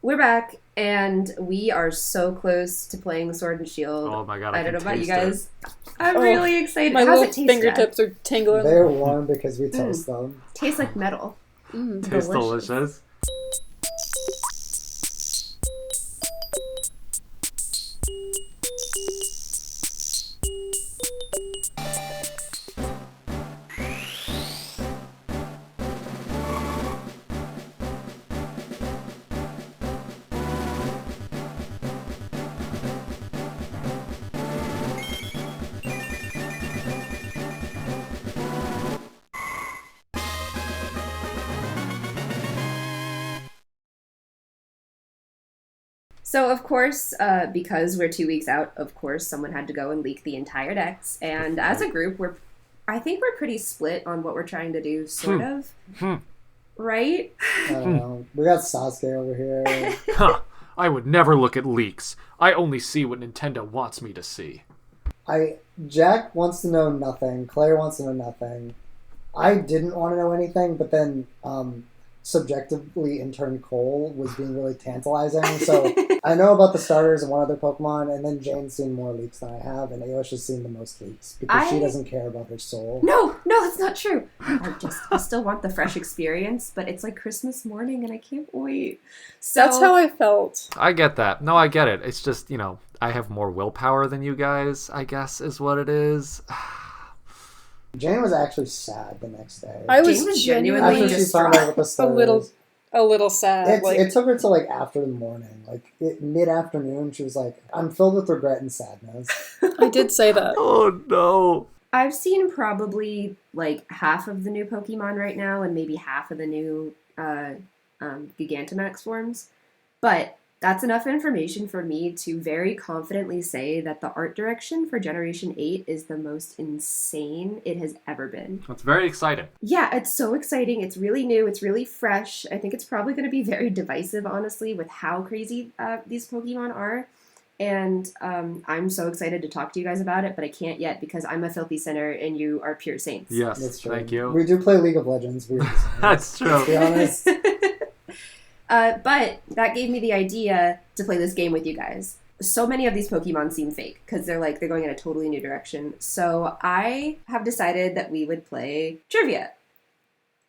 We're back, and we are so close to playing Sword and Shield. Oh my god, I don't know about you taste guys. I'm really excited. My How's little it taste, fingertips Dad? are tingling. They're warm because we toast them. Tastes like metal. Tastes delicious. So, of course, because we're 2 weeks out, of course, someone had to go and leak the entire decks. And as a group, I think we're pretty split on what we're trying to do, sort of. Right? I don't know. We got Sasuke over here. Huh. I would never look at leaks. I only see what Nintendo wants me to see. Jack wants to know nothing. Claire wants to know nothing. I didn't want to know anything, but then subjectively intern Cole was being really tantalizing. So I know about the starters and one other Pokemon, and then Jane's seen more leaks than I have, and Ailish has seen the most leaks because she doesn't care about her soul. No, that's not true. I still want the fresh experience, but it's like Christmas morning and I can't wait. So That's how I felt. I get that. No, I get it. It's just, I have more willpower than you guys, I guess, is what it is. Jane was actually sad the next day. I was Jane was genuinely after she found out with the a starters. little sad. It took her to like after the morning, mid-afternoon. She was like, "I'm filled with regret and sadness." I did say that. Oh, no. I've seen probably like half of the new Pokemon right now and maybe half of the new Gigantamax forms. But that's enough information for me to very confidently say that the art direction for Generation 8 is the most insane it has ever been. That's very exciting. Yeah, it's so exciting. It's really new. It's really fresh. I think it's probably going to be very divisive, honestly, with how crazy these Pokemon are. And I'm so excited to talk to you guys about it, but I can't yet because I'm a filthy sinner and you are pure saints. Yes, That's true. thank you. We do play League of Legends. That's true. Let's be honest. But that gave me the idea to play this game with you guys. So many of these Pokemon seem fake because they're going in a totally new direction. So I have decided that we would play trivia.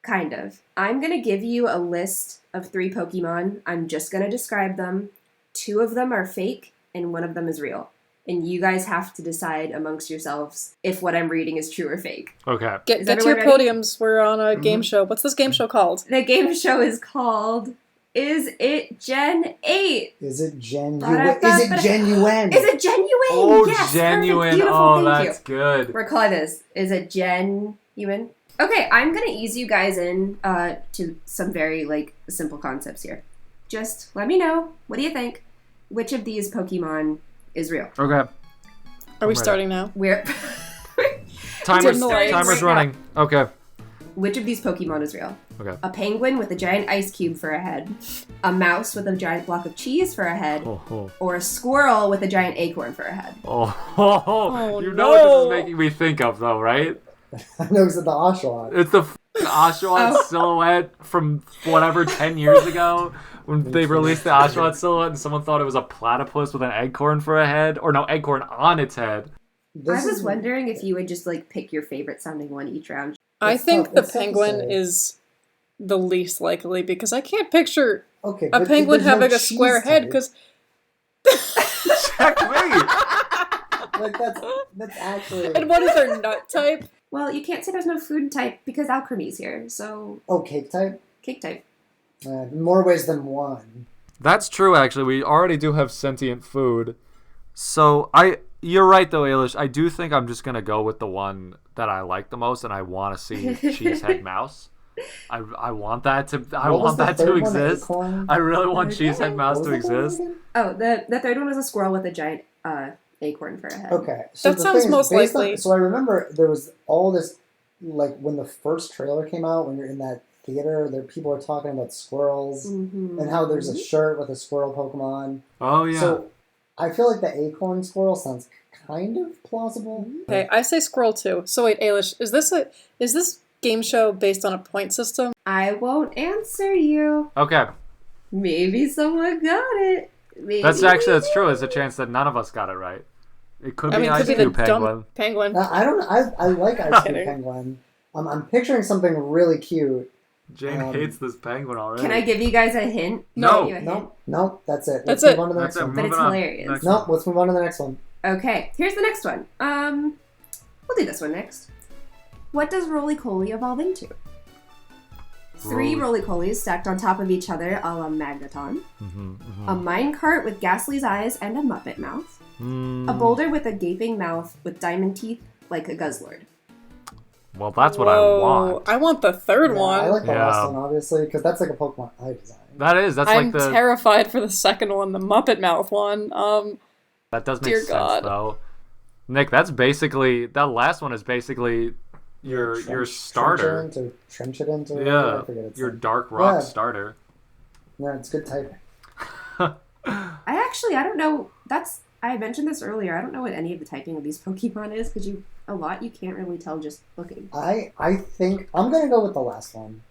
Kind of. I'm going to give you a list of 3 Pokemon. I'm just going to describe them. 2 of them are fake and 1 of them is real. And you guys have to decide amongst yourselves if what I'm reading is true or fake. Okay. Get to your podiums. We're on a game show. What's this game show called? The game show is called Is It Gen 8? Is it genuine? Is it genuine? Is it genuine? Oh, yes, genuine. Perfect. Oh, Thank that's you. good. We're calling this Is It Genuine? Okay, I'm going to ease you guys in to some very simple concepts here. Just let me know. What do you think? Which of these Pokemon is real? Okay. Are we starting now? We're Timer's right running. Okay. Which of these Pokemon is real? Okay. A penguin with a giant ice cube for a head, a mouse with a giant block of cheese for a head, or a squirrel with a giant acorn for a head. You know what this is making me think of, though, right? I know it's the Oshawott. It's the Oshawott silhouette from whatever 10 years ago when they released the Oshawott silhouette and someone thought it was a platypus with an acorn for a head. Or no, acorn on its head. I was wondering if you would just pick your favorite sounding one each round. I think the penguin is the least likely because I can't picture a penguin having a square head because... Checkmate! That's actually... And what is their nut type? Well, you can't say there's no food type because alchemy's here, so... Oh, cake type? Cake type. More ways than one. That's true, actually. We already do have sentient food. So, you're right, though, Ailish. I do think I'm just going to go with the one that I like the most, and I want to see Cheesehead Mouse. I want that to exist. I really want Cheesehead Mouse to exist. Oh, the third one was a squirrel with a giant acorn for a head. Okay. So that sounds most likely. So I remember there was all this, when the first trailer came out, when you're in that theater, people were talking about squirrels and how there's a shirt with a squirrel Pokemon. Oh, yeah. So I feel like the acorn squirrel sounds kind of plausible. Okay, I say squirrel too. So wait, Ailish, is this game show based on a point system? I won't answer you. Okay. Maybe someone got it. Maybe. That's true. There's a chance that none of us got it right. It could be Ice the Cube Penguin. dumb penguin. I like Ice Cube Penguin. I'm picturing something really cute. Jane hates this penguin already. Can I give you guys a hint? No, that's it. That's Let's move on to the next one. But it's hilarious. No, let's move on to the next one. Okay, here's the next one. We'll do this one next. What does Roly-Coly evolve into? 3 Roly-Colies stacked on top of each other a la Magneton. A minecart with Ghastly's eyes and a Muppet mouth. A boulder with a gaping mouth with diamond teeth like a Guzzlord. Well, that's what I want. I want the third one. I like the last one, obviously, because that's like a Pokemon eye design. That's I'm like the... terrified for the second one, the Muppet mouth one. That does make sense, though. Nick, that last one is basically your starter. Trench it into. Yeah, your Dark Rock starter. Yeah, it's good typing. I don't know. I mentioned this earlier. I don't know what any of the typing of these Pokemon is because you can't really tell just looking. I think I'm gonna go with the last one.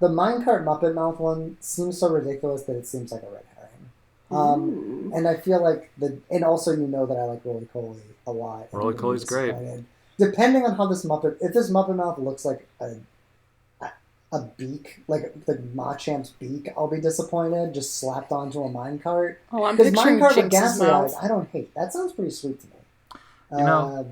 The minecart Muppet mouth one seems so ridiculous that it seems like a red herring. And I feel like and also that I like Roly-Coly a lot. Roly-Coly's great. Depending on how if this Muppet mouth looks like a beak, like the Machamp's beak, I'll be disappointed. Just slapped onto a minecart. Oh, I'm picturing minecart with Jinx's ghastly mouth. eyes, I don't hate. That sounds pretty sweet to me.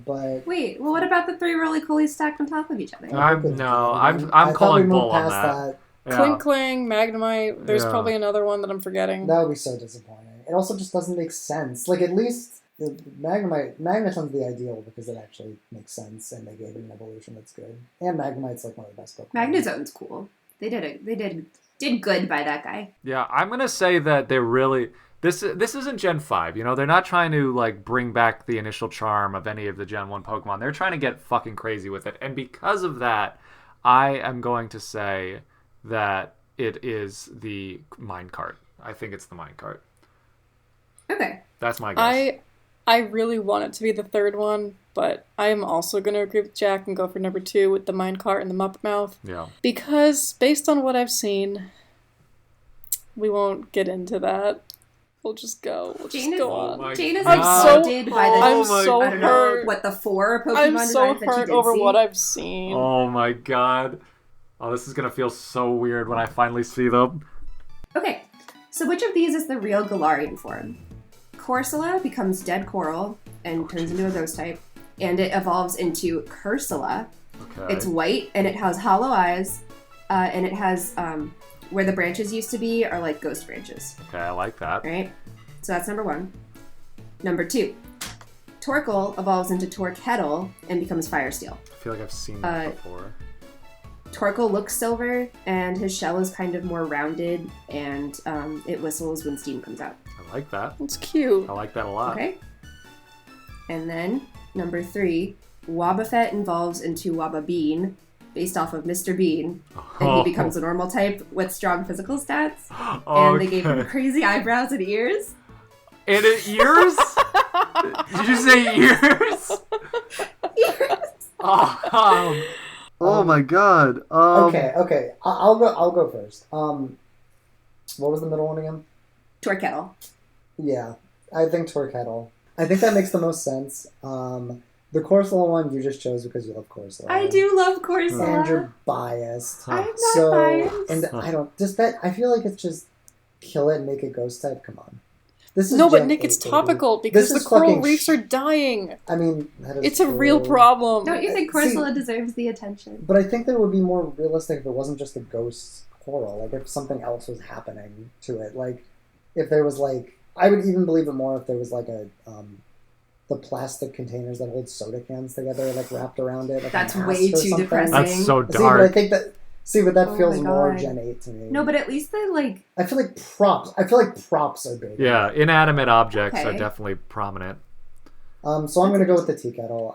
But wait, well, what about the 3 Roly-Colys stacked on top of each other? I'm calling bull on that. Yeah. Clink Clang, Magnemite. There's probably another one that I'm forgetting. That would be so disappointing. It also just doesn't make sense. Like, at least Magneton's the ideal because it actually makes sense, and they gave it an evolution that's good. And Magnemite's like one of the best Pokemon. Magneton's cool. They did good by that guy. Yeah, I'm gonna say that they're really this isn't Gen 5. They're not trying to like bring back the initial charm of any of the Gen 1 Pokemon. They're trying to get fucking crazy with it, and because of that, I am going to say that it is the minecart. I think it's the minecart. Okay. That's my guess. I really want it to be the third one, but I am also going to agree with Jack and go for number 2 with the minecart and the Muppet mouth. Yeah. Because based on what I've seen, we won't get into that. We'll just go. Jane is haunted by the. I'm so hurt. What the 4 Pokemon I'm so designs that hurt over what I've seen. Oh my god. Oh, this is gonna feel so weird when I finally see them. Okay, so which of these is the real Galarian form? Corsola becomes dead coral and turns into a ghost type, and it evolves into Cursula. Okay. It's white and it has hollow eyes, and it has where the branches used to be are like ghost branches. Okay, I like that. Right, so that's number 1. Number 2, Torkoal evolves into Torkettle and becomes Fire Steel. I feel like I've seen that before. Torkoal looks silver, and his shell is kind of more rounded, and it whistles when steam comes out. I like that. It's cute. I like that a lot. Okay. And then, number 3, Wobbuffet evolves into Wobbubean, based off of Mr. Bean, and he becomes a normal type with strong physical stats, and they gave him crazy eyebrows and ears. And ears? Did you say ears? Ears. Oh my god. Okay. I'll go first. What was the middle one again? Torkettle. Yeah, I think Torkettle. I think that makes the most sense. The Corsola one you just chose because you love Corsola. I do love Corsola. And you're biased. I'm not biased. And I don't just that. I feel like it's just kill it and make it ghost type. Come on. This is but Nick, it's topical because the coral reefs are dying. I mean, it's a real problem. Don't you think Corsola deserves the attention? But I think that it would be more realistic if it wasn't just a ghost coral. Like if something else was happening to it. Like if there was like, I would even believe it more if there was like a the plastic containers that hold soda cans together, like wrapped around it. Like that's way too depressing. That's so dark. See, but I think that. See, but that feels more Gen 8 to me. No, but at least they like. I feel like props are big. Yeah, inanimate objects are definitely prominent. So I'm gonna go with the tea kettle.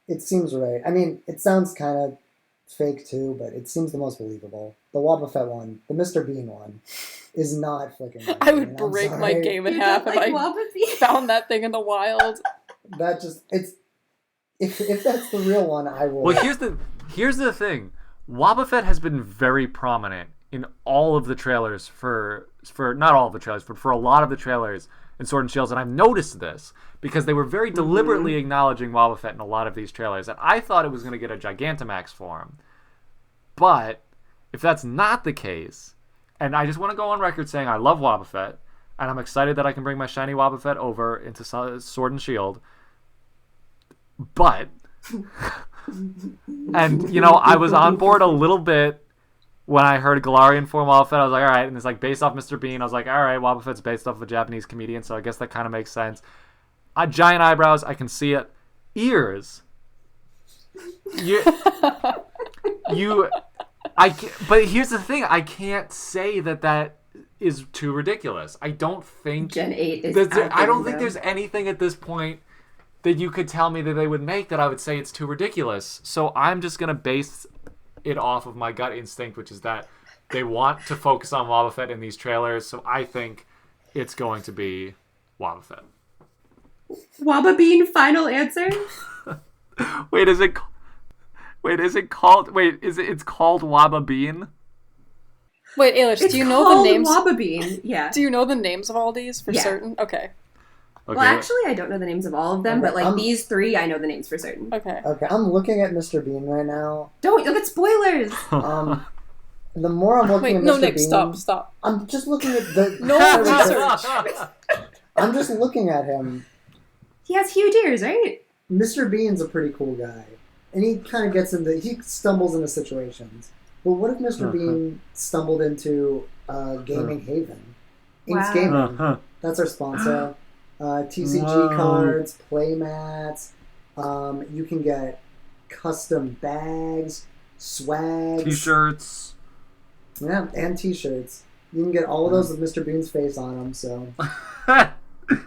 It seems right. I mean, it sounds kind of fake too, but it seems the most believable. The Wobbuffet one, the Mr. Bean one, is not flicking. I would break my game in half if I found that thing in the wild. That just if that's the real one, I will. Well, here's the thing. Wobbuffet has been very prominent in all of the trailers for for not all of the trailers, but for a lot of the trailers in Sword and Shields, and I've noticed this because they were very deliberately acknowledging Wobbuffet in a lot of these trailers, and I thought it was going to get a Gigantamax form. But if that's not the case, and I just want to go on record saying I love Wobbuffet, and I'm excited that I can bring my shiny Wobbuffet over into Sword and Shield, but and I was on board a little bit when I heard Galarian form Wobbuffet. I was like, all right, and it's like based off Mr. Bean. I was like, all right, Wobbuffet's based off of a Japanese comedian, so I guess that kind of makes sense. Giant eyebrows, I can see it. Ears, but here's the thing, I can't say that is too ridiculous. I don't think Gen 8 is I don't think there's anything at this point that you could tell me that they would make that I would say it's too ridiculous. So I'm just going to base it off of my gut instinct, which is that they want to focus on Wobbuffet in these trailers, so I think it's going to be Wobbuffet. Wababean final answer? It's called Wababean? Wait, Ailish, do you know the names? Wababean, yeah. Do you know the names of all these for certain? Okay. Well, actually, I don't know the names of all of them, but these three, I know the names for certain. Okay. Okay, I'm looking at Mr. Bean right now. Don't look at spoilers. The more I'm looking at Mr. Nick, Bean, stop. I'm just looking at the. No research. I'm just looking at him. He has huge ears, right? Mr. Bean's a pretty cool guy, and he kind of he stumbles into situations. But what if Mr. Bean stumbled into Gaming Haven? Ink's Gaming. That's our sponsor. TCG cards, playmats. You can get custom bags, swags, T-shirts. Yeah, and T-shirts. You can get all of those with Mr. Bean's face on them. So I don't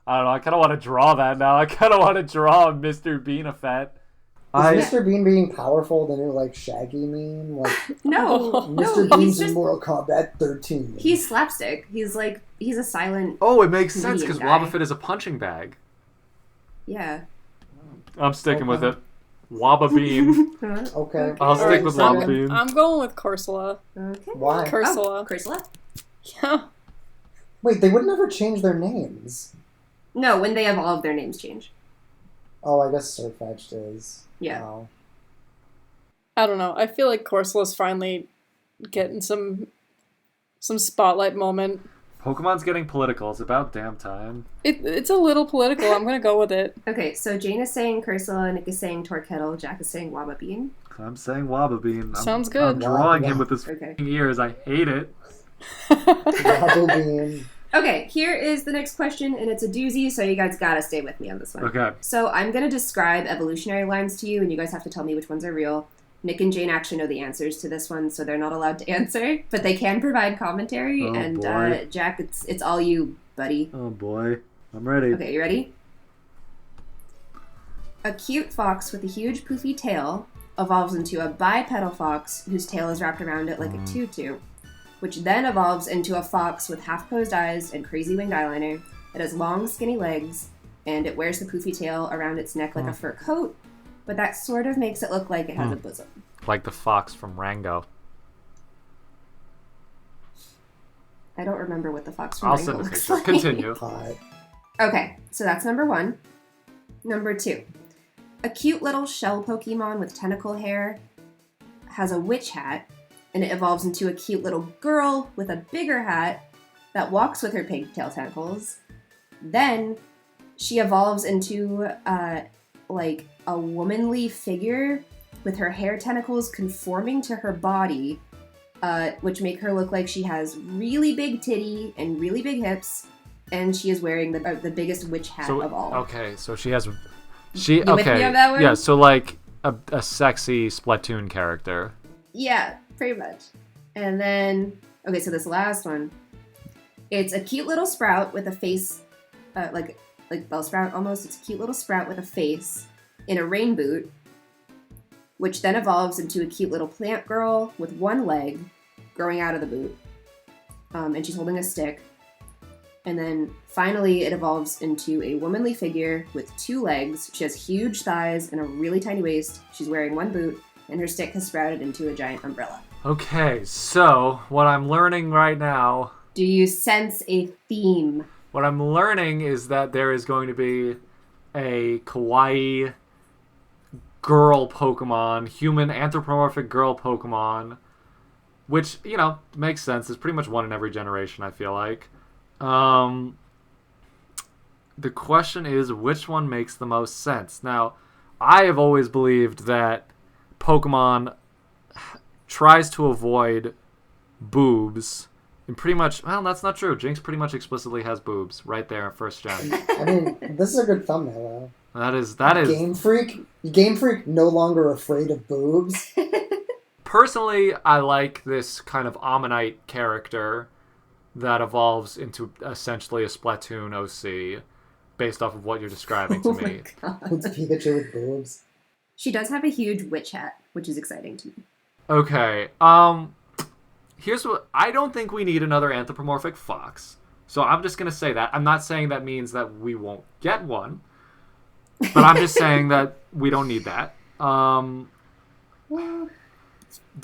know. I kind of want to draw that now. I kind of want to draw a Mr. Bean effect. Is Mr. Bean being powerful the new Shaggy meme? No, Mr. Bean's in Mortal Kombat 13. He's slapstick. He's a silent. Oh, it makes sense because Wobbuffet is a punching bag. Yeah. I'm sticking with it. Wababean. Okay. I'll stick with Wababean. I'm going with Corsola. Okay. Why? Corsola. Corsola? Yeah. Wait, they would never change their names. No, when they evolve, their names change. Oh, I guess Surfetched is. Yeah. Wow. I don't know. I feel like Corsola's finally getting some spotlight moment. Pokemon's getting political. It's about damn time. It's a little political. I'm gonna go with it. Okay, so Jane is saying Corsola, Nick is saying Torkettle, Jack is saying Wababean. I'm saying Wababean. Sounds good. I'm drawing him with his ears. I hate it. Wababean. Okay, here is the next question, and it's a doozy, so you guys gotta stay with me on this one. Okay. So I'm gonna describe evolutionary lines to you, and you guys have to tell me which ones are real. Nick and Jane actually know the answers to this one, so they're not allowed to answer, but they can provide commentary. Oh, and boy. Jack, it's all you, buddy. Oh boy, I'm ready. Okay, you ready? A cute fox with a huge poofy tail evolves into a bipedal fox whose tail is wrapped around it like a tutu, which then evolves into a fox with half-closed eyes and crazy winged eyeliner. It has long, skinny legs, and it wears the poofy tail around its neck like a fur coat, but that sort of makes it look like it has a bosom. Like the fox from Rango. I don't remember what the fox from I'll Rango send a looks picture. like. Continue. Okay, so that's number one. Number two. A cute little shell Pokemon with tentacle hair has a witch hat, and it evolves into a cute little girl with a bigger hat that walks with her pigtail tentacles. Then she evolves into like a womanly figure with her hair tentacles conforming to her body, which make her look like she has really big titty and really big hips, and she is wearing the biggest witch hat of all. Okay, so she has... You with me on that one? Yeah, so like a sexy Splatoon character. Yeah, pretty much. And then, okay, so this last one. It's a cute little sprout with a face, like Bellsprout almost. It's a cute little sprout with a face in a rain boot, which then evolves into a cute little plant girl with one leg growing out of the boot. And she's holding a stick. And then finally it evolves into a womanly figure with two legs. She has huge thighs and a really tiny waist. She's wearing one boot, and her stick has sprouted into a giant umbrella. Okay, so what I'm learning right now Do you sense a theme? What I'm learning is that there is going to be a kawaii girl Pokemon, human anthropomorphic girl Pokemon, which, makes sense. There's pretty much one in every generation, I feel like. The question is, which one makes the most sense? Now, I have always believed that Pokemon tries to avoid boobs. And pretty much, well, that's not true. Jinx pretty much explicitly has boobs right there in first gen. I mean, this is a good thumbnail, though. That is Game Freak no longer afraid of boobs. Personally, I like this kind of Ammonite character that evolves into essentially a Splatoon OC based off of what you're describing to me. It's Pikachu with boobs. She does have a huge witch hat, which is exciting to me. Okay, here's what... I don't think we need another anthropomorphic fox. So I'm just going to say that. I'm not saying that means that we won't get one. But I'm just saying that we don't need that.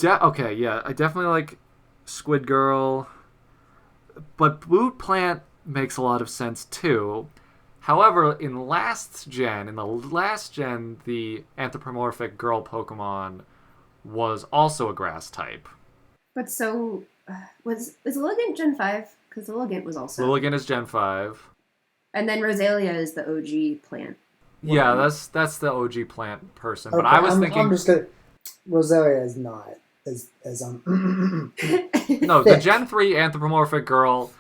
Okay, yeah. I definitely like Squid Girl. But Boot Plant makes a lot of sense, too. However, in the last gen, the anthropomorphic girl Pokemon was also a grass type. But so, was Lilligant Gen 5? Because Lilligant was also... Lilligant is Gen 5. And then Rosalia is the OG plant. Yeah, that's the OG plant person. Okay, But I was thinking... I'm just gonna... Rosalia is not as No, the Gen 3 anthropomorphic girl...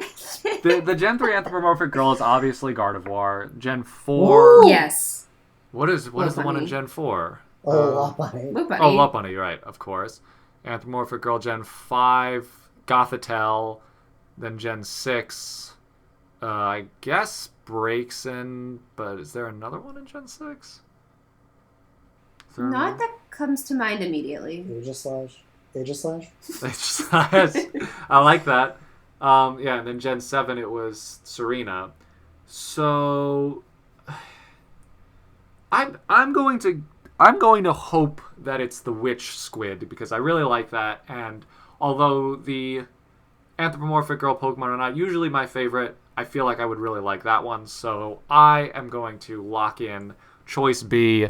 The Gen 3 anthropomorphic girl is obviously Gardevoir. Gen 4... Woo! Yes. What is the one in Gen 4? Lopunny. Lopunny, right, of course. Anthropomorphic girl Gen 5, Gothitelle, then Gen 6, I guess Braixen, but is there another one in Gen 6? Not that comes to mind immediately. Aegislash. I like that. And then Gen 7 it was Serena. So I'm going to hope that it's the witch squid because I really like that. And although the anthropomorphic girl Pokemon are not usually my favorite, I feel like I would really like that one. So I am going to lock in choice B,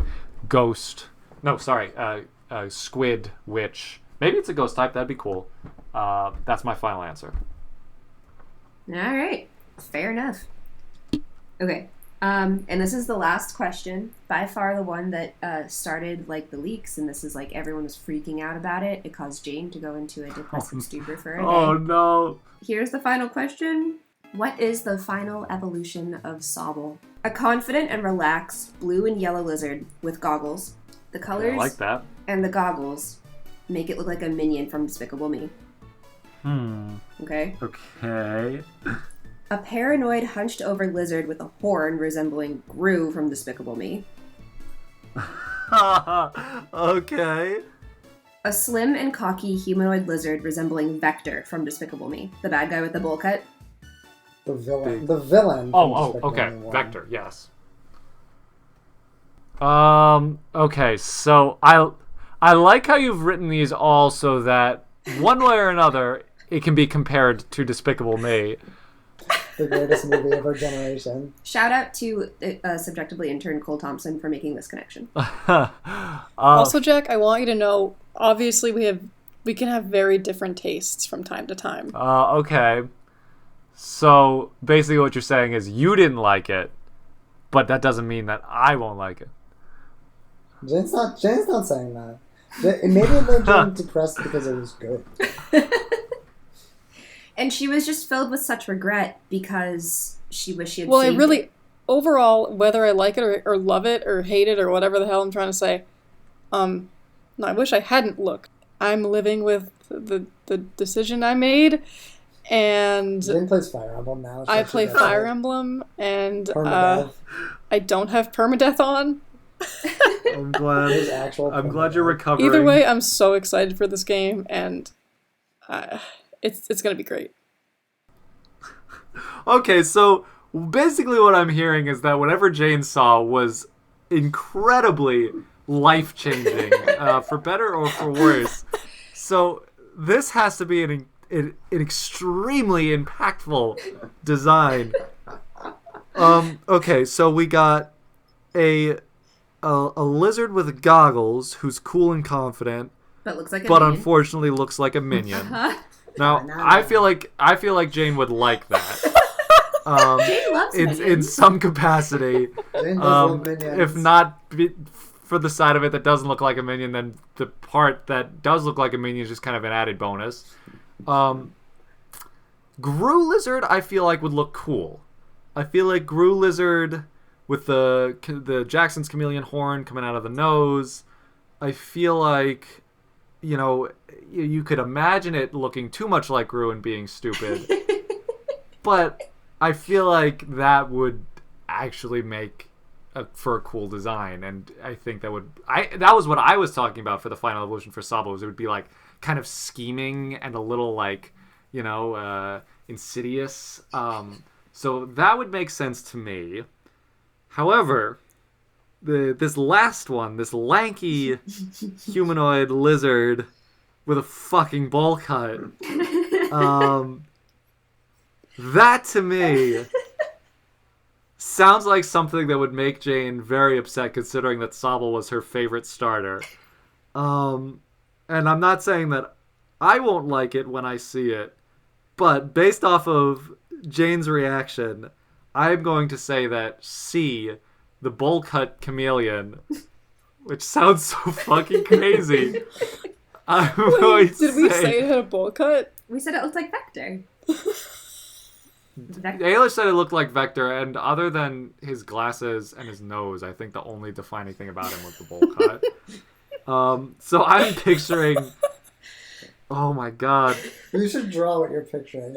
squid witch. Maybe it's a ghost type. That'd be cool. That's my final answer. All right. Fair enough. Okay. And this is the last question, by far the one that started like the leaks, and this is like everyone was freaking out about it. It caused Jane to go into a depressive stupor for a day. Oh no. Here's the final question. What is the final evolution of Sobble? A confident and relaxed blue and yellow lizard with goggles. The colors I like that. And the goggles make it look like a minion from Despicable Me. Okay? Okay. A paranoid, hunched-over lizard with a horn resembling Gru from Despicable Me. Okay. A slim and cocky humanoid lizard resembling Vector from Despicable Me. The bad guy with the bowl cut. The villain. Okay. Vector, yes. Okay, so I like how you've written these all so that one way or another it can be compared to Despicable Me. The greatest movie of our generation. Shout out to subjectively intern Cole Thompson for making this connection. Also, Jack, I want you to know, obviously we can have very different tastes from time to time. Okay. So basically what you're saying is you didn't like it, but that doesn't mean that I won't like it. Jane's not saying that. Maybe it made Jane depressed because it was good. And she was just filled with such regret because she wished she had seen it. Overall, whether I like it or love it or hate it or whatever the hell I'm trying to say, no, I wish I hadn't looked. I'm living with the decision I made, and Jane plays Fire Emblem now. I play Fire Emblem, and I don't have permadeath on. I'm glad you're recovering. Either way, I'm so excited for this game, and it's gonna be great. Okay, so basically what I'm hearing is that whatever Jane saw was incredibly life-changing, for better or for worse. So this has to be an extremely impactful design. Okay, so we got a lizard with goggles who's cool and confident, But looks like a but minion. unfortunately looks like a minion. Now, No. I feel like Jane would like that. Jane loves in minions. some capacity. Jane does love minions. If not for the side of it that doesn't look like a minion, then the part that does look like a minion is just kind of an added bonus. Gru Lizard, I feel like would look cool. I feel like Gru Lizard with the Jackson's chameleon horn coming out of the nose. I feel like, you could imagine it looking too much like Gru and being stupid. But I feel like that would actually make for a cool design, and I think that was what I was talking about for the final evolution for Sabo. Was it would be like kind of scheming and a little like insidious. So that would make sense to me. However, this last one, this lanky humanoid lizard with a fucking bowl cut, that to me sounds like something that would make Jane very upset, considering that Sobble was her favorite starter. And I'm not saying that I won't like it when I see it, but based off of Jane's reaction, I'm going to say that C, the bowl cut chameleon, which sounds so fucking crazy. I'm going to Did we say it had a bowl cut? We said it looked like Vector. Ailish said it looked like Vector, and other than his glasses and his nose, I think the only defining thing about him was the bowl cut. So I'm picturing... Oh my god. You should draw what you're picturing.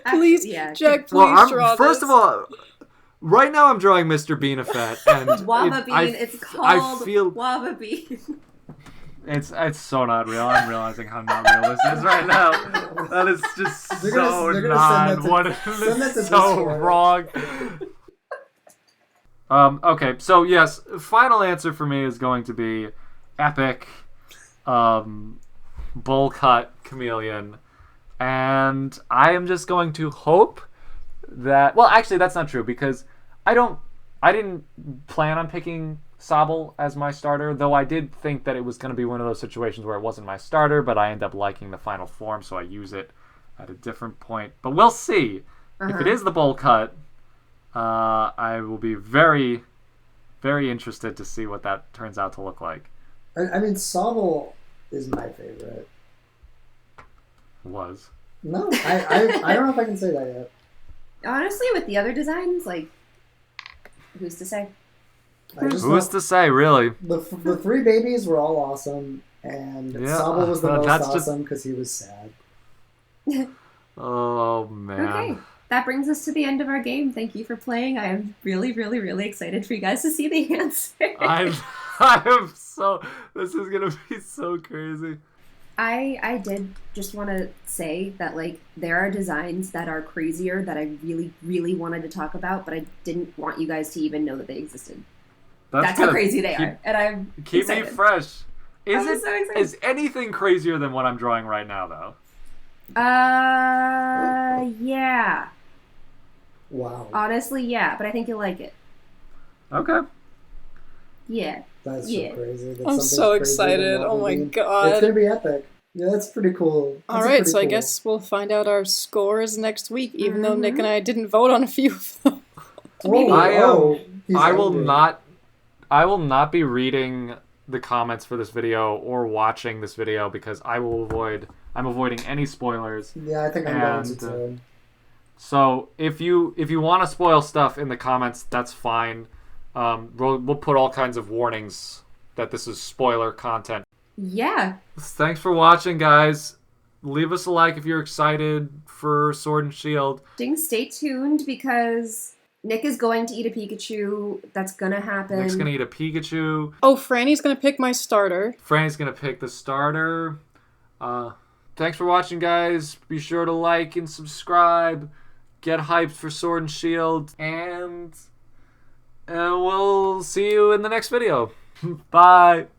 Please, Yeah. Jack, please Well, draw first this. of all, right now I'm drawing Mr. Beanafet, and Waba Bean. It's called I feel Waba Bean. it's so not real. I'm realizing how not real this is right now. That is just They're so gonna not send that to- what send that is to so Discord. wrong. Okay, so yes, final answer for me is going to be epic bowl cut chameleon, and I am just going to hope that, well, actually that's not true, because I didn't plan on picking Sobble as my starter, though I did think that it was going to be one of those situations where it wasn't my starter, but I end up liking the final form, so I use it at a different point. But we'll see. If it is the bowl cut, I will be very, very interested to see what that turns out to look like. I mean, Sobble is my favorite. Was. No, I don't know if I can say that yet. Honestly, with the other designs, like, who's to say? I just Who's thought to say, really? the three babies were all awesome, and Yeah, Sobble was the most that's just- awesome because he was sad. Oh, man. Okay. That brings us to the end of our game. Thank you for playing. I am really, really, really excited for you guys to see the answer. I'm so... This is going to be so crazy. I did just want to say that, like, there are designs that are crazier that I really, really wanted to talk about, but I didn't want you guys to even know that they existed. That's how gonna crazy they keep- are. And I'm Keep excited. me fresh. I'm so excited. Is anything crazier than what I'm drawing right now, though? Yeah. Wow, Honestly, yeah, but I think you'll like it. Okay. Yeah. that's yeah. so crazy. That I'm something's so crazier than excited. Oh my Waddle Dee. god. It's gonna be epic. Yeah, that's pretty cool. All That's right, pretty so I cool. guess we'll find out our scores next week, even though Nick and I didn't vote on a few of them. Oh, he's I will angry. not be reading the comments for this video or watching this video because I'm avoiding any spoilers. Yeah, I think I'm going to And, too. So if you want to spoil stuff in the comments, that's fine. We'll put all kinds of warnings that this is spoiler content. Yeah. Thanks for watching, guys. Leave us a like if you're excited for Sword and Shield. Stay tuned because Nick is going to eat a Pikachu. That's gonna happen. Nick's gonna eat a Pikachu. Oh, Franny's gonna pick my starter. Franny's gonna pick the starter. Thanks for watching, guys. Be sure to like and subscribe. Get hyped for Sword and Shield. And we'll see you in the next video. Bye.